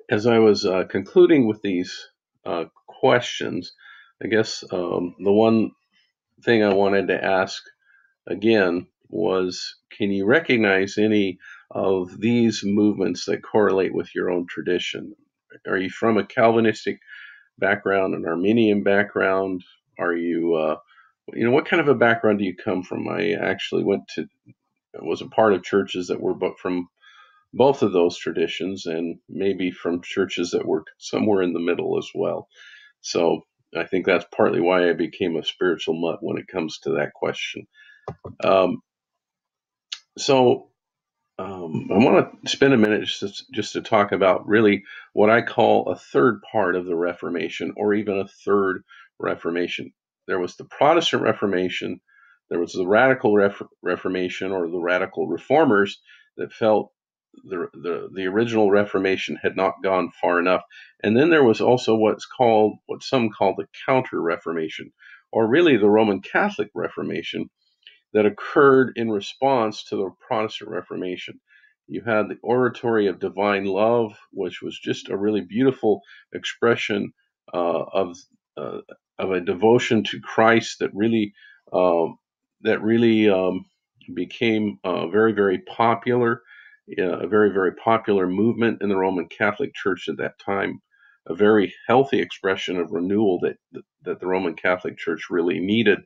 As I was concluding with these questions, I guess the one thing I wanted to ask again was, can you recognize any of these movements that correlate with your own tradition? Are you from a Calvinistic background, an Arminian background? Are you, what kind of a background do you come from? I actually was a part of churches that were from both of those traditions, and maybe from churches that were somewhere in the middle as well. So I think that's partly why I became a spiritual mutt when it comes to that question. Um, so I want to spend a minute just to talk about really what I call a third part of the Reformation, or even a third Reformation. There was the Protestant Reformation, there was the Radical Reformation, or the Radical Reformers that felt the original Reformation had not gone far enough, and then there was also what some call the Counter Reformation, or really the Roman Catholic Reformation, that occurred in response to the Protestant Reformation. You had the Oratory of Divine Love, which was just a really beautiful expression uh, of uh, of a devotion to Christ uh, that really became very very popular, a very very popular movement in the Roman Catholic Church at that time. A very healthy expression of renewal that the Roman Catholic Church really needed.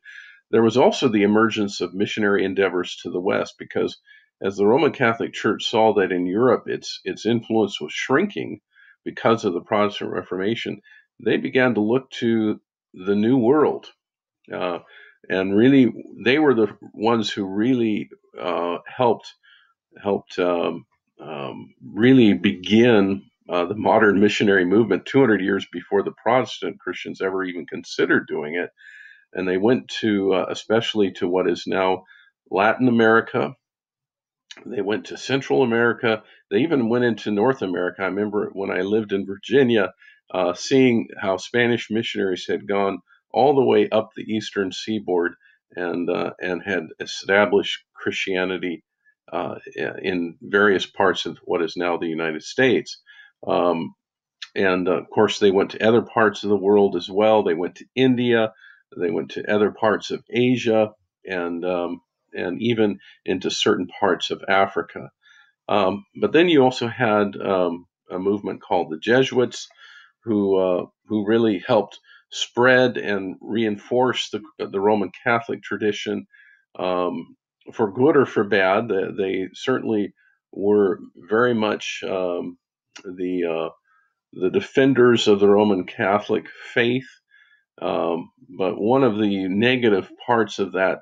There was also the emergence of missionary endeavors to the West, because as the Roman Catholic Church saw that in Europe its influence was shrinking because of the Protestant Reformation, they began to look to the New World. Uh, and really, they were the ones who really helped really begin the modern missionary movement 200 years before the Protestant Christians ever even considered doing it. And they went to especially to what is now Latin America. They went to Central America. They even went into North America. I remember when I lived in Virginia, seeing how Spanish missionaries had gone all the way up the eastern seaboard and had established Christianity in various parts of what is now the United States. Um, and of course, they went to other parts of the world as well. They went to India, they went to other parts of Asia, and and even into certain parts of Africa. But then you also had a movement called the Jesuits, who really helped spread and reinforce the Roman Catholic tradition, um, for good or for bad. They certainly were very much the the defenders of the Roman Catholic faith. But one of the negative parts of that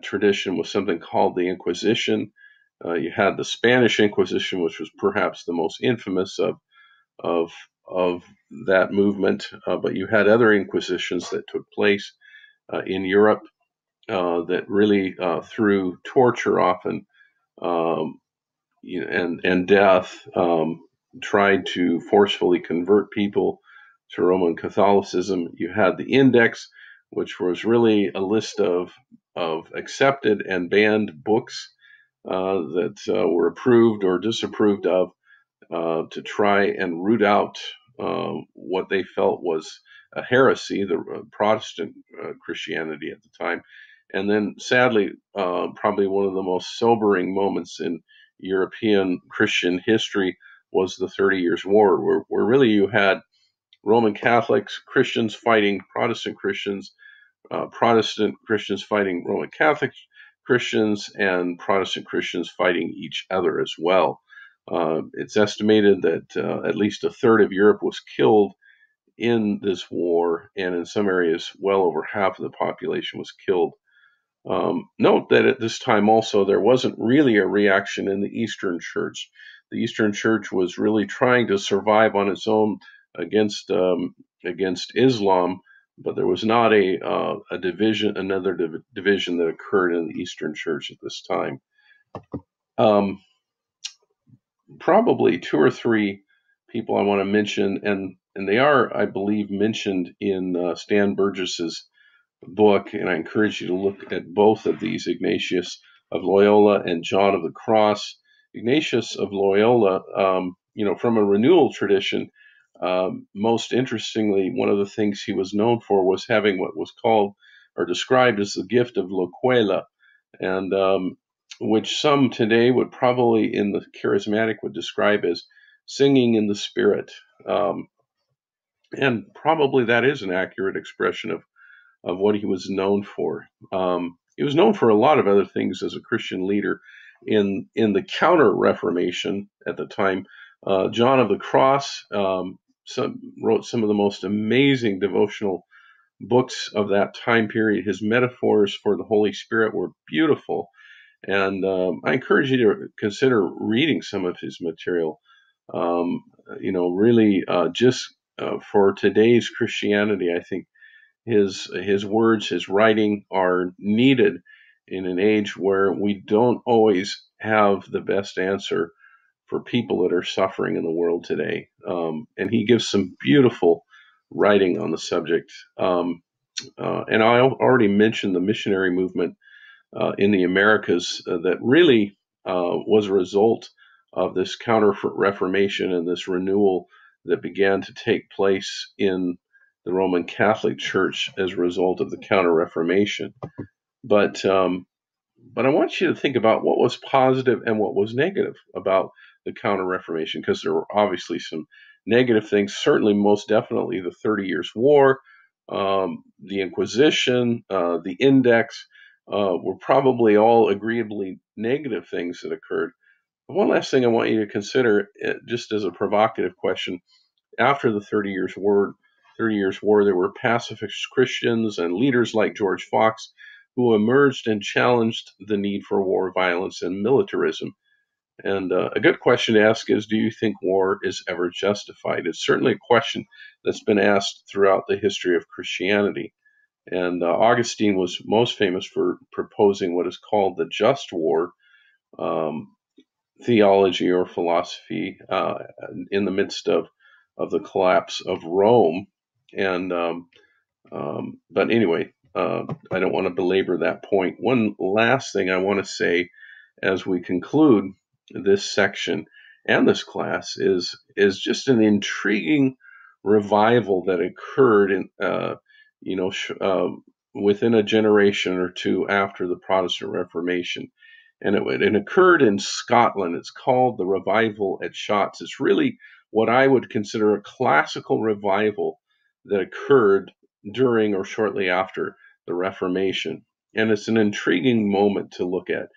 tradition was something called the Inquisition. You had the Spanish Inquisition, which was perhaps the most infamous of of that movement. But you had other inquisitions that took place in Europe that really, through torture often, um, and death, tried to forcefully convert people to Roman Catholicism. You had the Index, which was really a list of accepted and banned books that were approved or disapproved of, to try and root out what they felt was a heresy, the Protestant Christianity at the time. And then, sadly, probably one of the most sobering moments in European Christian history was the 30 Years' War, where really you had Roman Catholics, Christians fighting Protestant Christians fighting Roman Catholic Christians, and Protestant Christians fighting each other as well. It's estimated that at least a third of Europe was killed in this war, and in some areas, well over half of the population was killed. Note that at this time also there wasn't really a reaction in the Eastern Church. The Eastern Church was really trying to survive on its own against against Islam, but there was not a division, another division that occurred in the Eastern Church at this time. Um, Probably two or three people I want to mention, and they are, I believe, mentioned in Stan Burgess's book, and I encourage you to look at both of these, Ignatius of Loyola and John of the Cross. Ignatius of Loyola, from a renewal tradition, most interestingly, one of the things he was known for was having what was called or described as the gift of locuela, and which some today would probably in the charismatic would describe as singing in the spirit. Um, and probably that is an accurate expression of what he was known for. He was known for a lot of other things as a Christian leader. In the Counter Reformation at the time, John of the Cross wrote some of the most amazing devotional books of that time period. His metaphors for the Holy Spirit were beautiful, and I encourage you to consider reading some of his material. Really, just for today's Christianity, I think his words, his writing are needed in an age where we don't always have the best answer for people that are suffering in the world today. And he gives some beautiful writing on the subject. And I already mentioned the missionary movement in the Americas that really was a result of this Counter Reformation and this renewal that began to take place in the Roman Catholic Church as a result of the Counter Reformation. But but I want you to think about what was positive and what was negative about the Counter Reformation, because there were obviously some negative things. Certainly, most definitely, the 30 Years' War, the Inquisition, the Index were probably all agreeably negative things that occurred. But one last thing I want you to consider, just as a provocative question, after the 30 Years' War, there were pacifist Christians and leaders like George Fox who emerged and challenged the need for war, violence, and militarism. And a good question to ask is, do you think war is ever justified? It's certainly a question that's been asked throughout the history of Christianity. And Augustine was most famous for proposing what is called the just war um, theology or philosophy in the midst of the collapse of Rome. And but anyway, I don't want to belabor that point. One last thing I want to say as we conclude this section and this class is just an intriguing revival that occurred in you know sh- uh, within a generation or two after the Protestant Reformation, and it occurred in Scotland. It's called the Revival at Shotts. It's really what I would consider a classical revival that occurred during or shortly after the Reformation, and it's an intriguing moment to look at.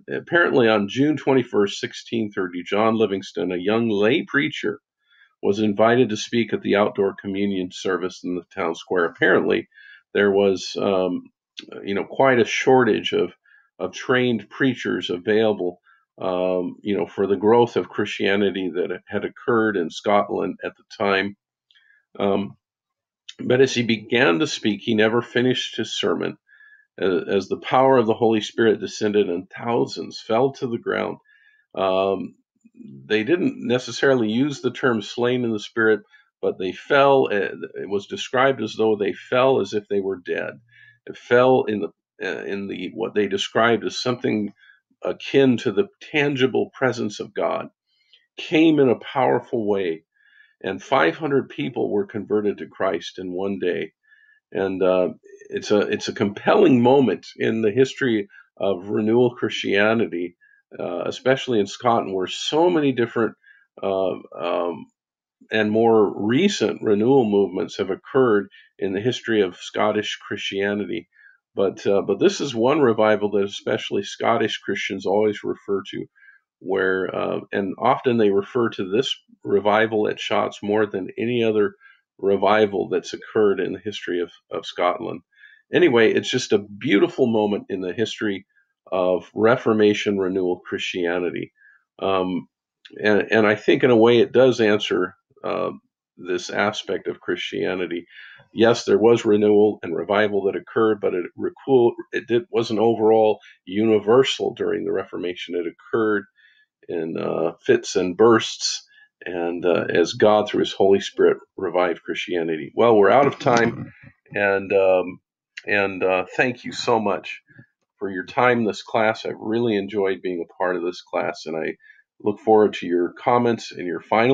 Apparently, on June 21st, 1630, John Livingston, a young lay preacher, was invited to speak at the outdoor communion service in the town square. Apparently, there was, quite a shortage of trained preachers available, for the growth of Christianity that had occurred in Scotland at the time. Um, but as he began to speak, he never finished his sermon. As the power of the Holy Spirit descended and thousands fell to the ground. Um, they didn't necessarily use the term slain in the spirit, but they fell. It was described as though they fell as if they were dead. It fell in the what they described as something akin to the tangible presence of God, came in a powerful way, and 500 people were converted to Christ in one day. And it's a compelling moment in the history of renewal Christianity, especially in Scotland, where so many different uh, um, and more recent renewal movements have occurred in the history of Scottish Christianity. But this is one revival that especially Scottish Christians always refer to, where and often they refer to this revival at Shotts more than any other revival that's occurred in the history of Scotland. Anyway, it's just a beautiful moment in the history of Reformation renewal Christianity. Um, and I think in a way it does answer uh, this aspect of Christianity. Yes, there was renewal and revival that occurred, but wasn't overall universal during the Reformation. It occurred in fits and bursts, and as God through His Holy Spirit revived Christianity. Well, we're out of time, and thank you so much for your time in this class. I've really enjoyed being a part of this class, and I Look forward to your comments and your final